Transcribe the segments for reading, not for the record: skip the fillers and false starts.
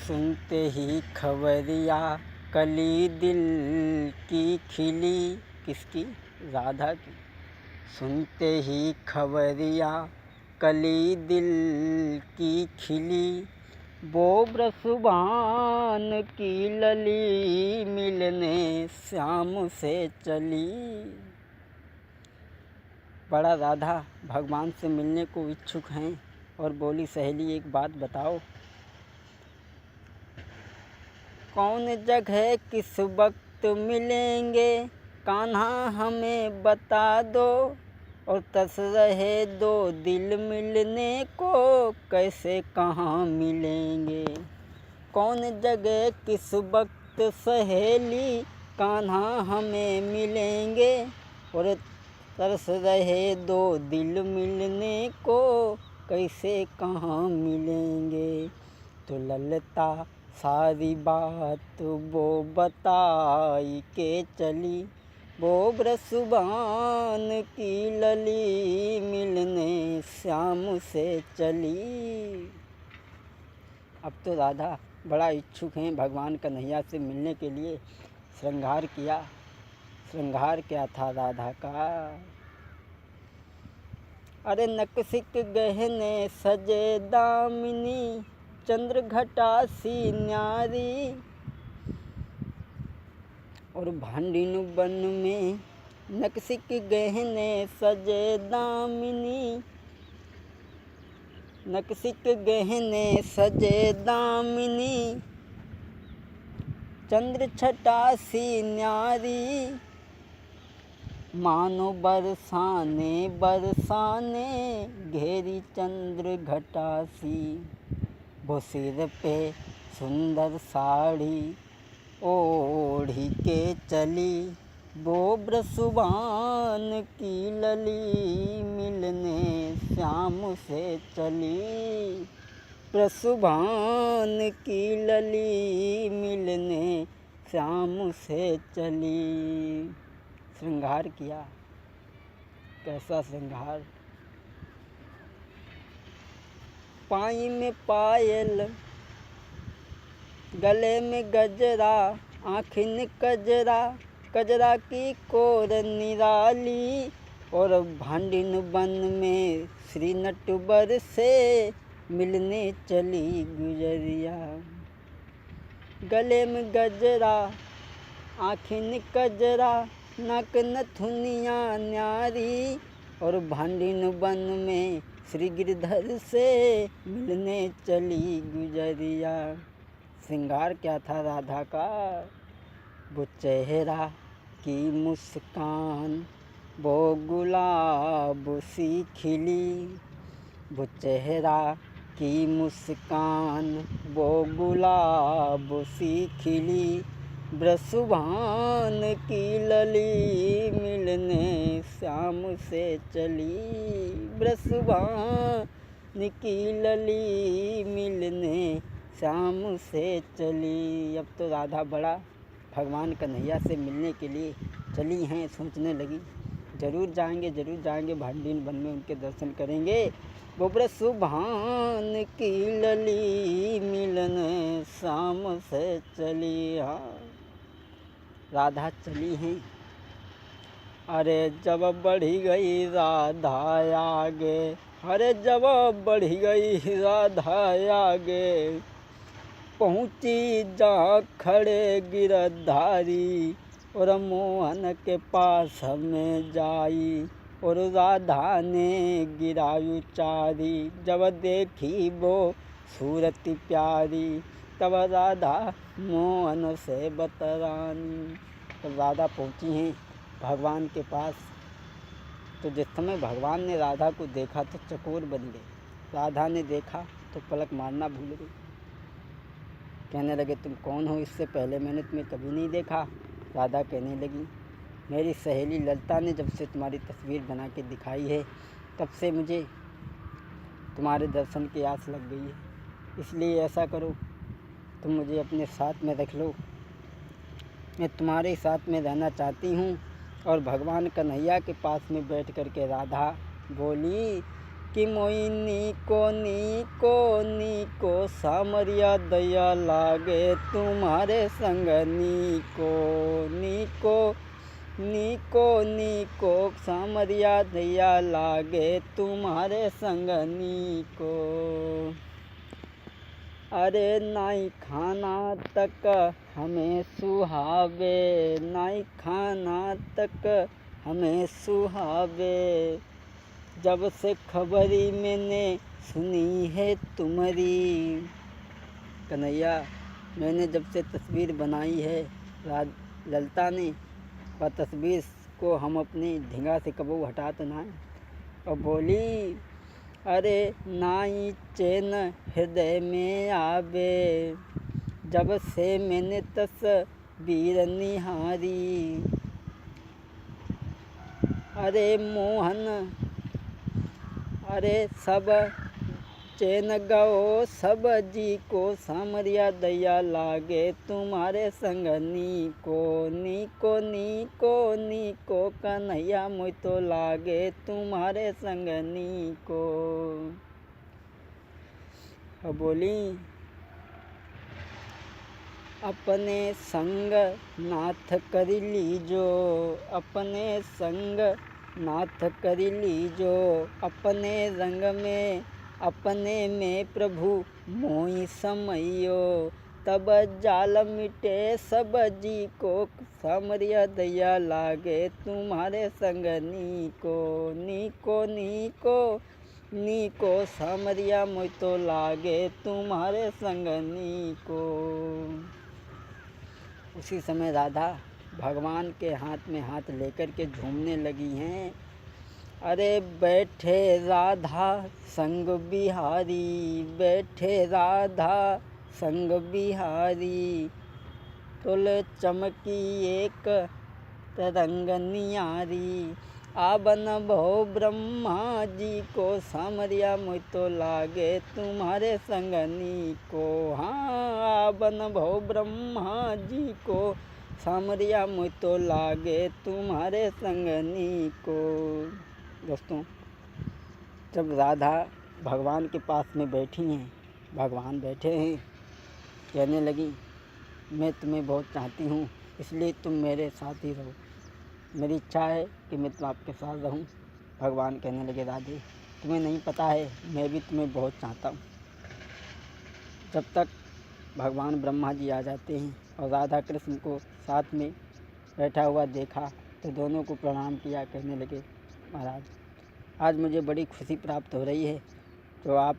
सुनते ही खबरिया कली दिल की खिली। किसकी? राधा की। सुनते ही खबरिया कली दिल की खिली, वो ब्रसुबान की लली मिलने श्याम से चली। बड़ा राधा भगवान से मिलने को इच्छुक हैं और बोली, सहेली एक बात बताओ, कौन जगह किस वक्त मिलेंगे, कान्हा हमें बता दो। और तरस रहे दो दिल मिलने को, कैसे कहाँ मिलेंगे। कौन जगह किस वक्त सहेली, कान्हा हमें मिलेंगे। और तरस रहे दो दिल मिलने को, कैसे कहाँ मिलेंगे। तो ललता सारी बात वो बताई के चली, वो ब्रसुबान की लली मिलने श्याम से चली। अब तो राधा बड़ा इच्छुक हैं भगवान कन्हैया से मिलने के लिए। श्रृंगार किया। श्रृंगार क्या था राधा का। अरे नकसिक गहने सजे दामिनी, चंद्र घटा सी न्यारी। और भांडिन बन में नकसिक गहने सजे दामिनी, नकसिक गहने सजे दामिनी, चंद्र छटा सी न्यारी। मानो बरसाने बरसाने घेरी चंद्र घटा सी। वो सिर पे सुंदर साड़ी ओढ़ी के चली, वो ब्रसुबान की लली मिलने श्याम से चली। ब्रसुबान की लली मिलने श्याम से चली। श्रृंगार किया। कैसा श्रृंगार। पाई में पायल, गले में गजरा, आँखिन कजरा, कजरा की कोर निराली। और भांडिन बन में श्री नटवर से मिलने चली गुजरिया। गले में गजरा, आँखिन कजरा, नाक नथुनिया न्यारी। और भांडिन बन में श्री गिरधर से मिलने चली गुजरिया। श्रृंगार क्या था राधा का। वो चेहरा की मुस्कान वो गुलाब सी खिली, वो चेहरा की मुस्कान वो गुलाब सी खिली। ब्रसुबान की लली मिलने श्याम से चली, ब्रसुबान की लली मिलने श्याम से चली। अब तो राधा बड़ा भगवान कन्हैया से मिलने के लिए चली हैं। सोचने लगी, जरूर जाएंगे भांडिन वन में उनके दर्शन करेंगे। वो ब्रसुबान की लली मिलने श्याम से चली। हाँ, राधा चली हैं। अरे जब बढ़ी गई राधा आगे, अरे जब बढ़ी गई राधा आगे, पहुँची जहाँ खड़े गिरधारी। और मोहन के पास हमें जाई, और राधा ने गिरायु चारी। जब देखी वो सूरत प्यारी, तब राधा मोहन से बतरानी। तो राधा पहुँची हैं भगवान के पास। तो जिस समय भगवान ने राधा को देखा तो चकोर बन गए। राधा ने देखा तो पलक मारना भूल गई। कहने लगे, तुम कौन हो, इससे पहले मैंने तुम्हें कभी नहीं देखा। राधा कहने लगी, मेरी सहेली ललिता ने जब से तुम्हारी तस्वीर बना के दिखाई है, तब से मुझे तुम्हारे दर्शन की आस लग गई है। इसलिए ऐसा करो, तुम मुझे अपने साथ में रख लो। मैं तुम्हारे साथ में रहना चाहती हूँ। और भगवान कन्हैया के पास में बैठ कर के राधा बोली कि मोई नीको सामरिया दया लागे तुम्हारे संग नीको सामरिया दया लागे तुम्हारे संग नीको। अरे नाई खाना तक हमें सुहावे, नाई खाना तक हमें सुहावे, जब से खबरी मैंने सुनी है तुम्हारी। कन्हैया, मैंने जब से तस्वीर बनाई है ललिता ने, वह तस्वीर को हम अपनी ढिंगा से कबू हटा तो ना। और बोली, अरे नाई चैन हृदय में आवे, जब से मैंने तस्वीर निहारी। अरे मोहन, अरे सब चैन गओ सब जी को, सामरिया दया लागे तुम्हारे संग नीको कन्हैया मोय तो लागे तुम्हारे संग नीको। बोली, अपने संग नाथ कर लीजो, अपने संग नाथ कर लीजो, अपने रंग में अपने में प्रभु मोहि समयो, तब जाल मिटे सब जी को, सामरिया दया लागे तुम्हारे संग नीको सामरिया मोय तो लागे तुम्हारे संग नीको। उसी समय राधा भगवान के हाथ में हाथ लेकर के झूमने लगी हैं। अरे बैठे राधा संग बिहारी, बैठे राधा संग बिहारी, तुल चमकी एक तरंग नियारी, आबन भो ब्रह्मा जी को, सामरिया मोय तो लागे तुम्हारे संग नीको। हाँ, आबन भो ब्रह्मा जी को, सामरिया मोय तो लागे तुम्हारे संग नीको। दोस्तों, जब राधा भगवान के पास में बैठी हैं, भगवान बैठे हैं, कहने लगी, मैं तुम्हें बहुत चाहती हूँ, इसलिए तुम मेरे साथ ही रहो, मेरी इच्छा है कि मैं तुम आपके साथ रहूं। भगवान कहने लगे, राधे तुम्हें नहीं पता है, मैं भी तुम्हें बहुत चाहता हूँ। जब तक भगवान ब्रह्मा जी आ जाते हैं और राधा कृष्ण को साथ में बैठा हुआ देखा तो दोनों को प्रणाम किया, कहने लगे, महाराज आज मुझे बड़ी खुशी प्राप्त हो रही है, तो आप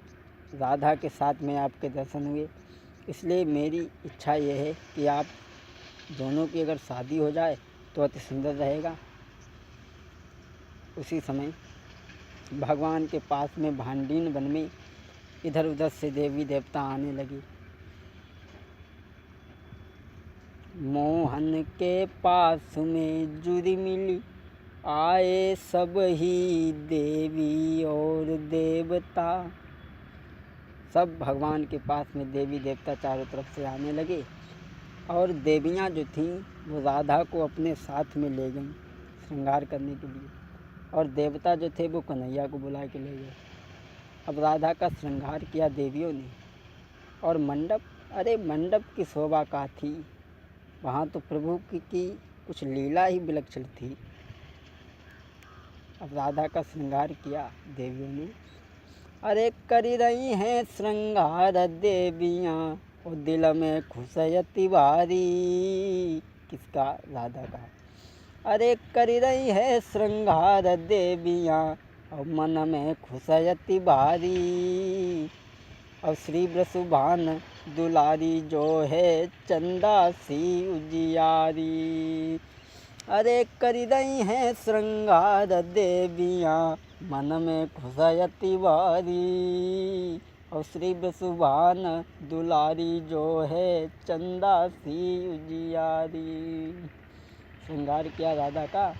राधा के साथ में आपके दर्शन हुए, इसलिए मेरी इच्छा ये है कि आप दोनों की अगर शादी हो जाए तो अति सुंदर रहेगा। उसी समय भगवान के पास में भांडीन वन में इधर उधर से देवी देवता आने लगे। मोहन के पास में जुड़ी मिली, आए सब ही देवी और देवता। सब भगवान के पास में देवी देवता चारों तरफ से आने लगे और देवियाँ जो थीं वो राधा को अपने साथ में ले गईं श्रृंगार करने के लिए, और देवता जो थे वो कन्हैया को बुला के ले गए। अब राधा का श्रृंगार किया देवियों ने, और मंडप, अरे मंडप की शोभा का थी, वहाँ तो प्रभु की कुछ लीला ही विलक्षण थी। अब राधा का श्रृंगार किया देवियों ने। अरे करी रही हैं श्रृंगार देवियाँ, और दिल में खुशयति भारी। किसका? राधा का। अरे करी रही है श्रृंगार देवियाँ, और मन में खुशयति भारी। और श्री वृषभान दुलारी जो है, चंदा सी उजियारी। अरे करी रही हैं श्रृंगार देवियाँ, मन में खुशयति भारी। और श्री वृषभान दुलारी जो है, चंदा सी उजियारी। श्रृंगार किया राधा का।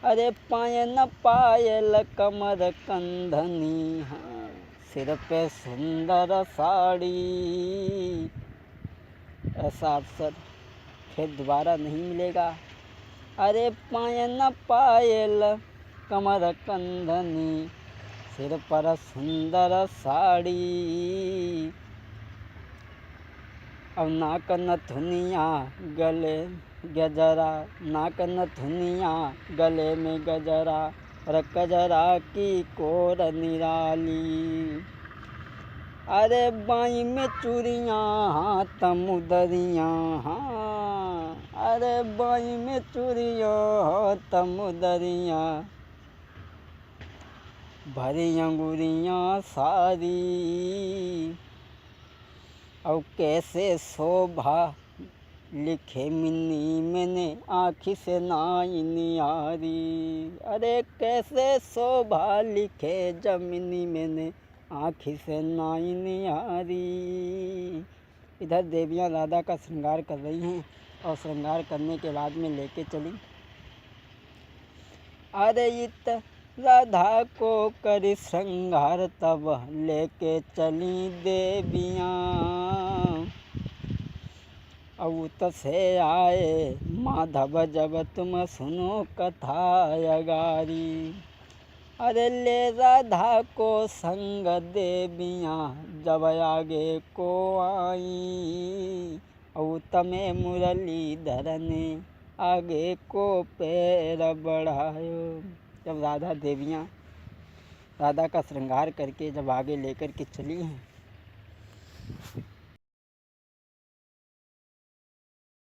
अरे पायल पायल कमर कंधनी, हाँ सिर पे सुंदर साड़ी। ऐसा अवसर फिर दोबारा नहीं मिलेगा। अरे पायल पायल कमर कंधनी, सिर पर सुंदर साड़ी, अब नाक नथुनिया गले गजरा, नाक नथुनिया गले में गजरा, और गजरा की कोर निराली। अरे बाई में चूड़ियाँ हाथ मुदरियाँ, हाँ अरे बाई में चूड़ियों हाथ मुदरियाँ, भरी अंगुरियाँ सारी, और कैसे शोभा लिखे मिन्नी मैंने आँखी से नाई निहारी। अरे कैसे शोभा लिखे जमीनी मैंने आँखी से नाई निहारी। इधर देवियाँ राधा का श्रृंगार कर रही हैं और श्रृंगार करने के बाद में लेके चली। अरे इत राधा को करी श्रृंगार तब लेके चली देवियाँ, अवत से आए माधव जब तुम सुनो कथा अगारी। अरे ले राधा को संग देवियाँ जब आगे को आई, अवत में मुरलीधर ने आगे को पैर बढ़ायो। जब राधा देवियाँ राधा का श्रृंगार करके जब आगे लेकर के चली हैं